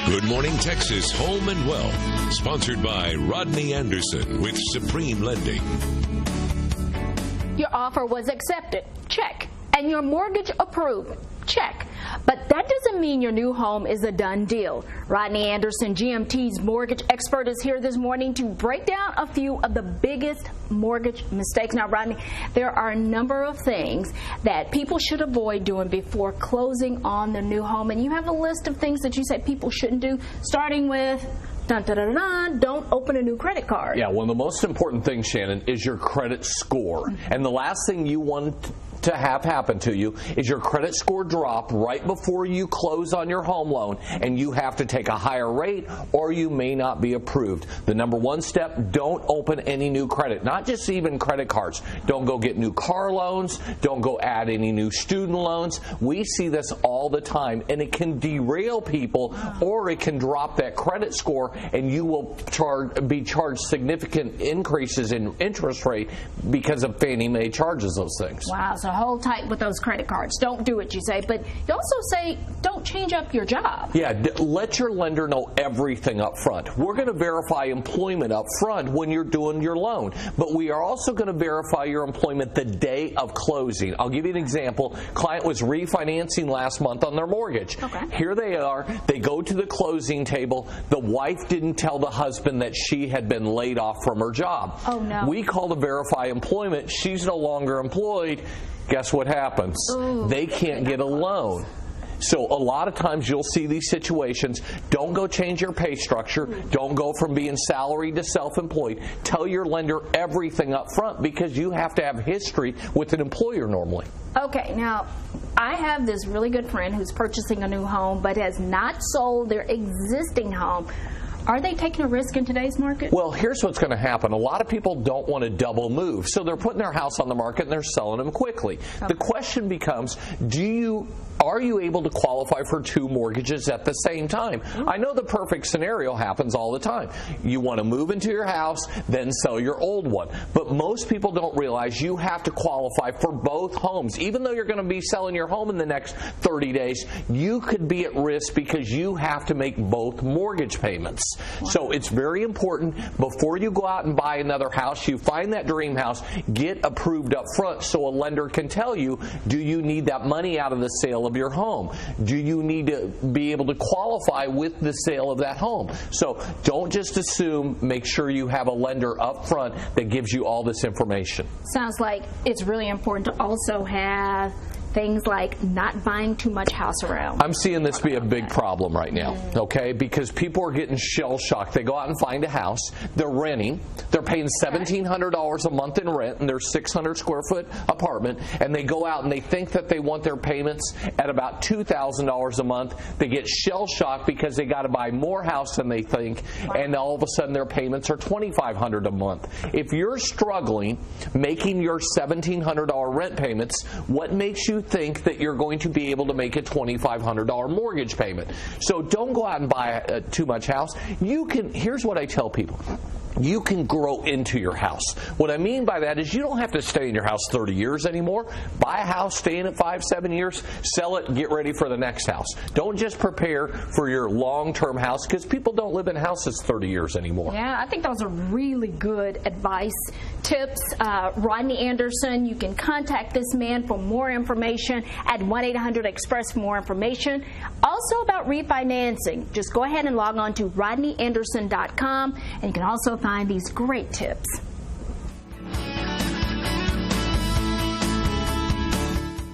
Good Morning Texas Home and Wealth, sponsored by Rodney Anderson with Supreme Lending. Your offer was accepted. Check. And your mortgage approved. Check. But that doesn't mean your new home is a done deal. Rodney Anderson, GMT's mortgage expert, is here this morning to break down a few of the biggest mortgage mistakes. Now, Rodney, there are a number of things that people should avoid doing before closing on their new home. And you have a list of things that you say people shouldn't do, starting with don't open a new credit card. Yeah, one of the most important things, Shannon, is your credit score. And the last thing you want to have happen to you is your credit score drop right before you close on your home loan, and you have to take a higher rate or you may not be approved. The number one step, don't open any new credit, not just even credit cards. Don't go get new car loans. Don't go add any new student loans. We see this all the time, and it can derail people, or it can drop that credit score, and you will be charged significant increases in interest rate because of Fannie Mae charges those things. Wow, so hold tight with those credit cards. Don't do it, you say. But you also say don't change up your job. Yeah, let your lender know everything up front. We're going to verify employment up front when you're doing your loan, but we are also going to verify your employment the day of closing. I'll give you an example. Client was refinancing last month on their mortgage. Okay. Here they are. They go to the closing table. The wife didn't tell the husband that she had been laid off from her job. Oh, no. We call to verify employment. She's no longer employed. Guess what happens? Ooh, they can't get a loan. So a lot of times you'll see these situations. Don't go change your pay structure. Don't go from being salaried to self-employed. Tell your lender everything up front, because you have to have history with an employer normally. Okay, now I have this really good friend who's purchasing a new home but has not sold their existing home. Are they taking a risk in today's market? Well, here's what's going to happen. A lot of people don't want to double move, so they're putting their house on the market and they're selling them quickly. Okay. The question becomes, are you able to qualify for two mortgages at the same time? I know the perfect scenario happens all the time. You want to move into your house, then sell your old one. But most people don't realize you have to qualify for both homes. Even though you're going to be selling your home in the next 30 days, you could be at risk because you have to make both mortgage payments. Wow. So it's very important, before you go out and buy another house, you find that dream house, get approved up front so a lender can tell you, do you need that money out of the sale of your home? Do you need to be able to qualify with the sale of that home? So don't just assume. Make sure you have a lender up front that gives you all this information. Sounds like it's really important to also have things like not buying too much house around. I'm seeing this be a big problem right now, okay? Because people are getting shell-shocked. They go out and find a house. They're renting. They're paying $1,700 a month in rent in their 600-square-foot apartment, and they go out and they think that they want their payments at about $2,000 a month. They get shell-shocked because they got to buy more house than they think, and all of a sudden their payments are $2,500 a month. If you're struggling making your $1,700 rent payments, what makes you think that you're going to be able to make a $2,500 mortgage payment? So don't go out and buy too much house. Here's what I tell people. You can grow into your house. What I mean by that is you don't have to stay in your house 30 years anymore. Buy a house, stay in it 5-7 years, sell it, get ready for the next house. Don't just prepare for your long-term house, because people don't live in houses 30 years anymore. Yeah, I think those are really good advice, tips. Rodney Anderson, you can contact this man for more information at 1-800-EXPRESS for more information. Also about refinancing, just go ahead and log on to rodneyanderson.com, and you can also find these great tips.